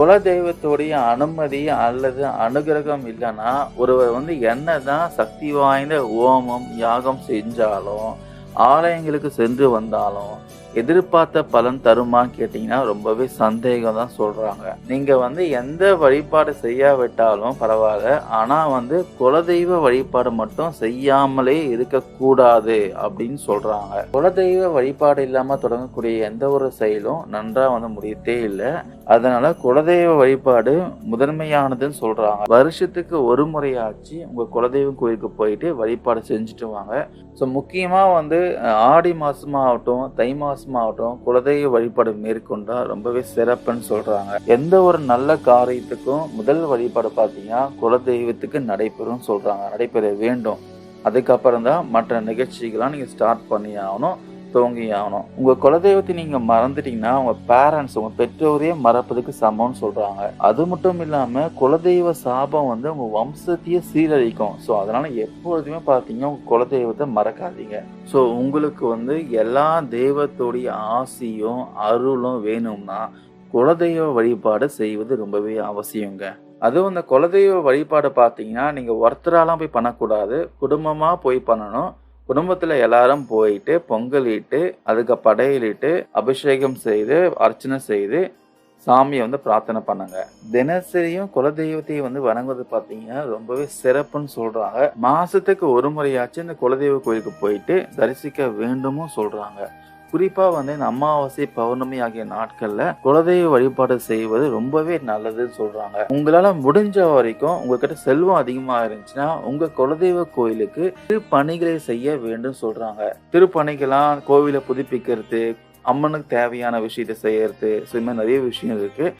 குலதெய்வத்துடைய அனுமதி அல்லது அனுகிரகம் இல்லைன்னா ஒருவர் என்னதான் சக்தி வாய்ந்த ஹோமம் யாகம் செஞ்சாலும் ஆலயங்களுக்கு சென்று வந்தாலும் எதிர்பார்த்த பலன் தருமான்னு கேட்டீங்கன்னா ரொம்பவே சந்தேகம் தான் சொல்றாங்க. நீங்க எந்த வழிபாடு செய்யாவிட்டாலும் பரவாயில்ல, ஆனா குலதெய்வ வழிபாடு மட்டும் செய்யாமலே இருக்கக்கூடாது அப்படின்னு சொல்றாங்க. குலதெய்வ வழிபாடு இல்லாம தொடங்கக்கூடிய எந்த ஒரு செயலும் நன்றா முடியத்தே இல்லை. அதனால குலதெய்வ வழிபாடு முதன்மையானதுன்னு சொல்றாங்க. வருஷத்துக்கு ஒரு முறையாச்சு உங்க குலதெய்வம் கோயிலுக்கு போயிட்டு வழிபாடு செஞ்சுட்டு வாங்க. ஸோ முக்கியமா ஆடி மாசமாகட்டும் தை மாசமாகட்டும் குலதெய்வ வழிபாடு மேற்கொண்டா ரொம்பவே சிறப்புன்னு சொல்றாங்க. எந்த ஒரு நல்ல காரியத்துக்கும் முதல் வழிபாடு பார்த்தீங்கன்னா குலதெய்வத்துக்கு நடைபெறும் சொல்றாங்க. நடைபெற வேண்டும். அதுக்கப்புறம் தான் மற்ற நிகழ்ச்சிகள்லாம் நீங்க ஸ்டார்ட் பண்ணி ஆகணும், துவங்கி ஆகணும். உங்க குலதெய்வத்தை நீங்க மறந்துட்டீங்கன்னா உங்க பேரண்ட்ஸ் உங்க பெற்றோரையே மறப்பதுக்கு சமம்னு சொல்றாங்க. அது மட்டும் இல்லாம குலதெய்வ சாபம் உங்க வம்சத்தையே சீரழிக்கும். ஸோ அதனால எப்பொழுதுமே பார்த்தீங்கன்னா உங்க குலதெய்வத்தை மறக்காதீங்க. ஸோ உங்களுக்கு எல்லா தெய்வத்தோடைய ஆசியும் அருளும் வேணும்னா குலதெய்வ வழிபாடு செய்வது ரொம்பவே அவசியங்க. அதுவும் இந்த குலதெய்வ வழிபாடு பார்த்தீங்கன்னா நீங்க ஒருத்தராலாம் போய் பண்ணக்கூடாது, குடும்பமா போய் பண்ணணும். குடும்பத்துல எல்லாரும் போயிட்டு பொங்கலிட்டு அதுக்கு படையலிட்டு அபிஷேகம் செய்து அர்ச்சனை செய்து சாமியை பிரார்த்தனை பண்ணுங்க. தினசரியும் குலதெய்வத்தை வணங்குவது பார்த்தீங்கன்னா ரொம்பவே சிறப்புன்னு சொல்றாங்க. மாசத்துக்கு ஒரு முறையாச்சும் இந்த குலதெய்வ கோயிலுக்கு போயிட்டு தரிசிக்க வேண்டுமும் சொல்றாங்க. குறிப்பா இந்த அமாவாசை பௌர்ணமி ஆகிய நாட்கள்ல குலதெய்வ வழிபாடு செய்வது ரொம்பவே நல்லதுன்னு சொல்றாங்க. உங்களால முடிஞ்ச வரைக்கும் உங்ககிட்ட செல்வம் அதிகமா இருந்துச்சுன்னா உங்க குலதெய்வ கோயிலுக்கு திருப்பணிகளை செய்ய வேண்டும் சொல்றாங்க. திருப்பணிகளாம் கோவிலை புதுப்பிக்கிறது, அம்மனுக்கு தேவையான விஷயத்தை செய்யறது, ஸோ இந்த மாதிரி நிறைய விஷயம் இருக்கு.